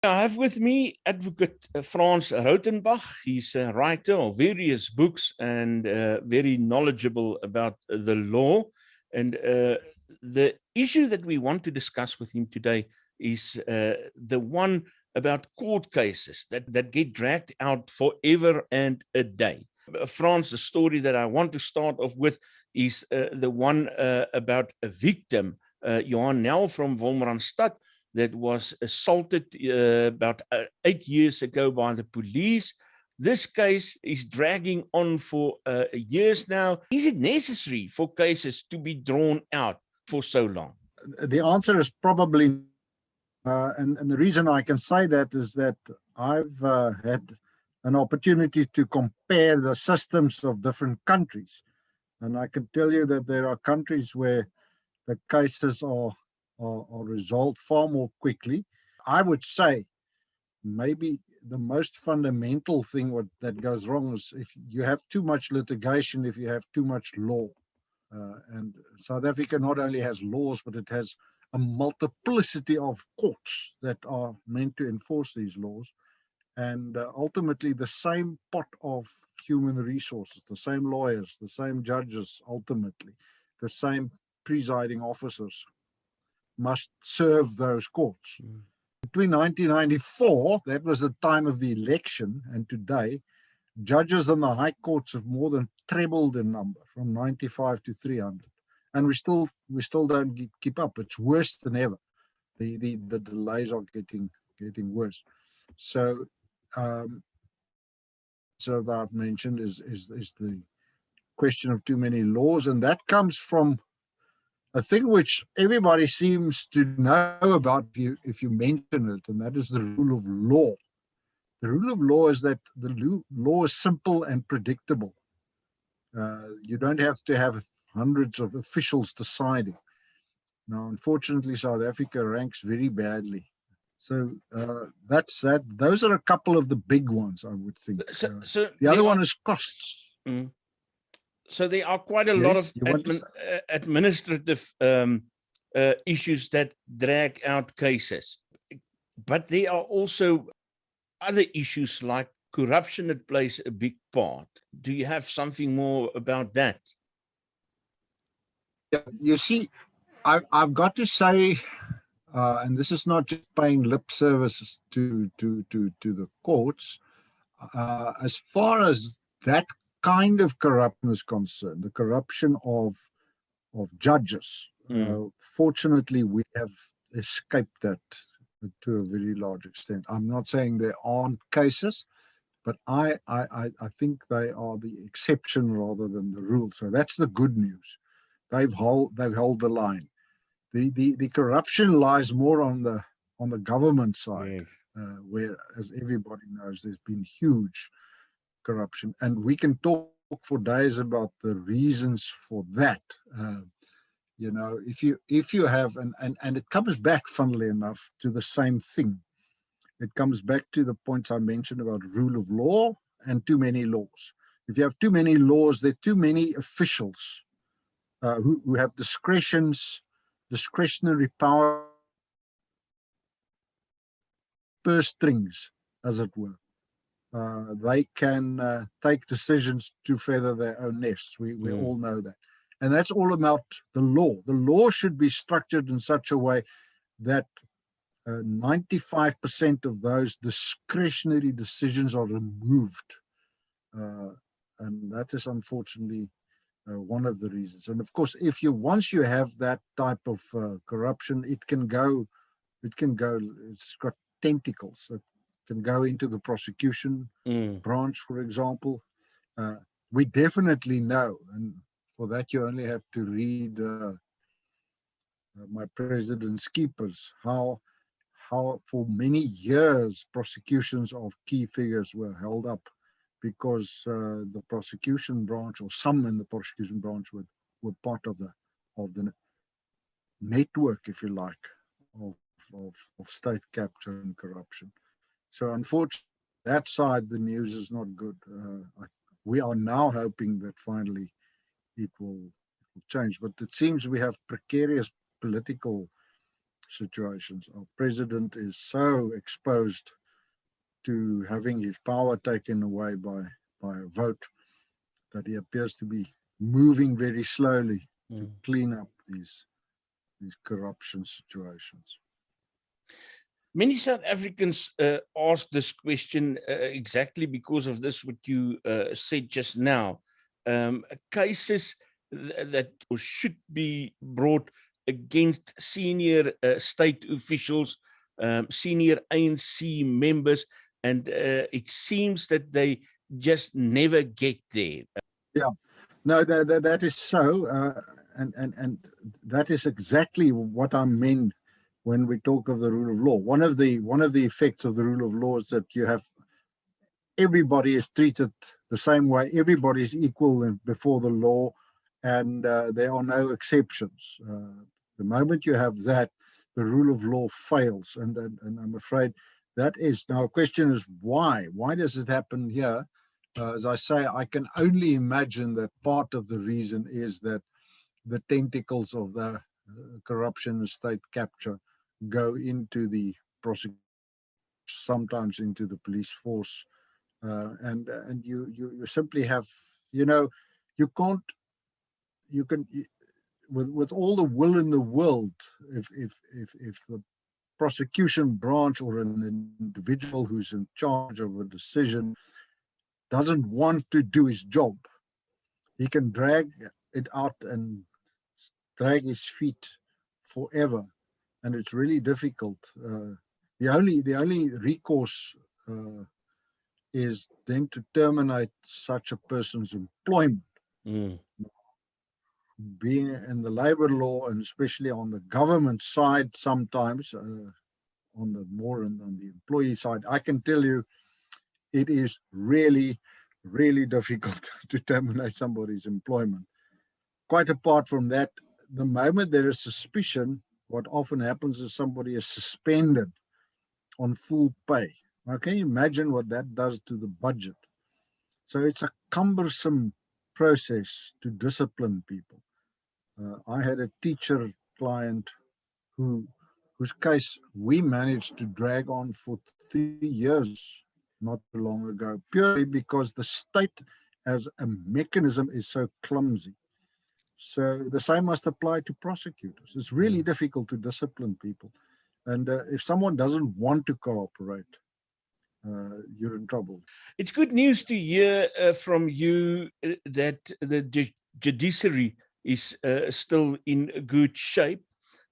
I have with me Advocate Frans Rautenbach. He's a writer of various books and very knowledgeable about the law. And the issue that we want to discuss with him today is the one about court cases that get dragged out forever and a day. Frans, the story that I want to start off with is the one about a victim, Johan Nel from Wolmaransstad, that was assaulted about 8 years ago by the police. This case is dragging on for years now. Is it necessary for cases to be drawn out for so long? The answer is probably, and the reason I can say that is that I've had an opportunity to compare the systems of different countries. And I can tell you that there are countries where the cases are resolved far more quickly. I would say maybe the most fundamental thing that goes wrong is if you have too much litigation, if you have too much law. And South Africa not only has laws, but it has a multiplicity of courts that are meant to enforce these laws. And ultimately, the same pot of human resources, the same lawyers, the same judges, ultimately, the same presiding officers must serve those courts. Between 1994, that was the time of the election, and today, judges in the high courts have more than trebled in number, from 95 to 300. And we still don't keep up. It's worse than ever. The delays are getting worse. So, so that I've mentioned is the question of too many laws, and that comes from a thing which everybody seems to know about if you mention it, and that is the rule of law. The rule of law is that the law is simple and predictable. You don't have to have hundreds of officials deciding. Now, unfortunately, South Africa ranks very badly. So that's that. Those are a couple of the big ones, I would think. So the other one is costs. So there are quite a lot of administrative issues that drag out cases. But there are also other issues like corruption that plays a big part. Do you have something more about that? Yeah, you see, I've got to say, and this is not just paying lip service to the courts, as far as that kind of corruption is concerned, the corruption of judges. Fortunately, we have escaped that to a very large extent. I'm not saying there aren't cases, but I think they are the exception rather than the rule. So that's the good news. They've held the line. The corruption lies more on the government side, where, as everybody knows, there's been huge corruption, and we can talk for days about the reasons for that. You know, if you have, and it comes back, funnily enough, to the same thing. It comes back to the points I mentioned about rule of law and too many laws. If you have too many laws, there are too many officials who have discretionary power, purse strings, as it were. They can take decisions to feather their own nests. We all know that. And that's all about the law. The law should be structured in such a way that 95% of those discretionary decisions are removed. And that is unfortunately one of the reasons. And of course, once you have that type of corruption, it's got tentacles. It can go into the prosecution branch, for example. We definitely know, and for that you only have to read My President's Keepers, how for many years prosecutions of key figures were held up because the prosecution branch, or some in the prosecution branch, were part of the network, if you like, of state capture and corruption. So unfortunately, that side, the news is not good. We are now hoping that finally it will change, but it seems we have precarious political situations. Our president is so exposed to having his power taken away by a vote that he appears to be moving very slowly to clean up these corruption situations. Many South Africans ask this question exactly because of this, what you said just now. Cases that should be brought against senior state officials, senior ANC members, and it seems that they just never get there. Yeah, no, that is so, and that is exactly what I mean when we talk of the rule of law. One of the effects of the rule of law is that you have everybody is treated the same way. Everybody is equal before the law, and there are no exceptions. The moment you have that, the rule of law fails, and I'm afraid that is now. The question is why? Why does it happen here? As I say, I can only imagine that part of the reason is that the tentacles of the corruption and state capture go into the prosecution, sometimes into the police force, and you simply have, you can with all the will in the world, if the prosecution branch or an individual who's in charge of a decision doesn't want to do his job, he can drag it out and drag his feet forever, and it's really difficult. The only recourse is then to terminate such a person's employment. Being in the labor law, and especially on the government side, sometimes on the employee side, I can tell you it is really, really difficult to terminate somebody's employment. Quite apart from that, the moment there is suspicion, what often happens is somebody is suspended on full pay. Now, can you imagine what that does to the budget? So it's a cumbersome process to discipline people. I had a teacher client whose case we managed to drag on for 3 years not too long ago, purely because the state as a mechanism is so clumsy. So the same must apply to prosecutors. It's really difficult to discipline people. And if someone doesn't want to cooperate, you're in trouble. It's good news to hear from you that the judiciary is still in good shape.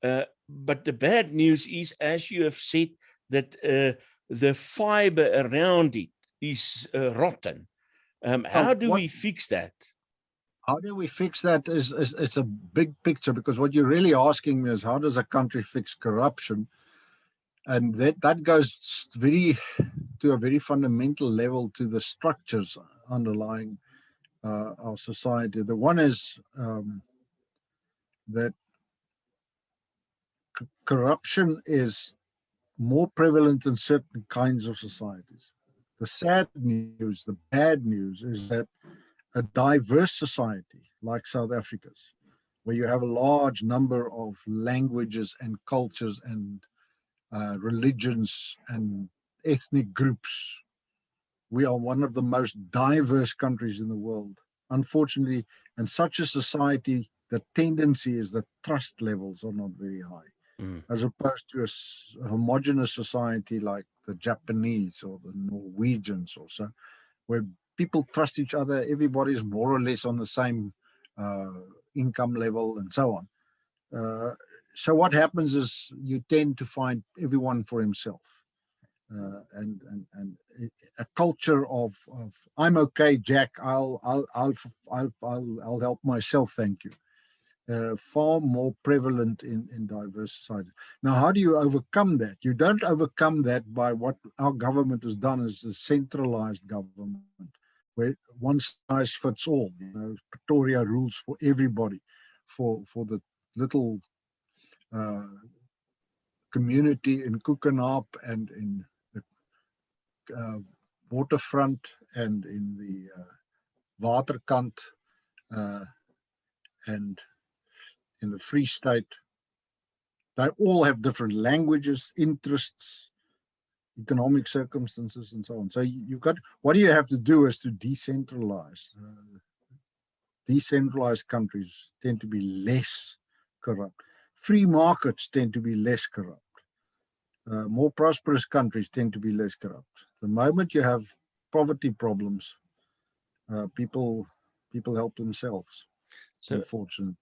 But the bad news is, as you have said, that the fiber around it is rotten. How do we fix that? How do we fix that is it's a big picture, because what you're really asking me is how does a country fix corruption? And that goes to a very fundamental level to the structures underlying our society. The one is that corruption is more prevalent in certain kinds of societies. The sad news, the bad news, is that a diverse society like South Africa's, where you have a large number of languages and cultures and religions and ethnic groups, we are one of the most diverse countries in the world. Unfortunately, in such a society, the tendency is that trust levels are not very high, as opposed to a homogenous society like the Japanese or the Norwegians or so, where people trust each other, everybody's more or less on the same income level and so on. So what happens is you tend to find everyone for himself. And a culture of I'm okay, Jack. I'll help myself. Thank you. Far more prevalent in diverse societies. Now, how do you overcome that? You don't overcome that by what our government has done as a centralized government, where one size fits all. Pretoria rules for everybody, for the little community in Koekenhaap and in the waterfront and in the Waterkant and in the Free State. They all have different languages, interests, economic circumstances, and so on. So you've got, what do you have to do is to decentralize. Decentralized countries tend to be less corrupt. Free markets tend to be less corrupt. More prosperous countries tend to be less corrupt. The moment you have poverty problems, people help themselves, So unfortunately.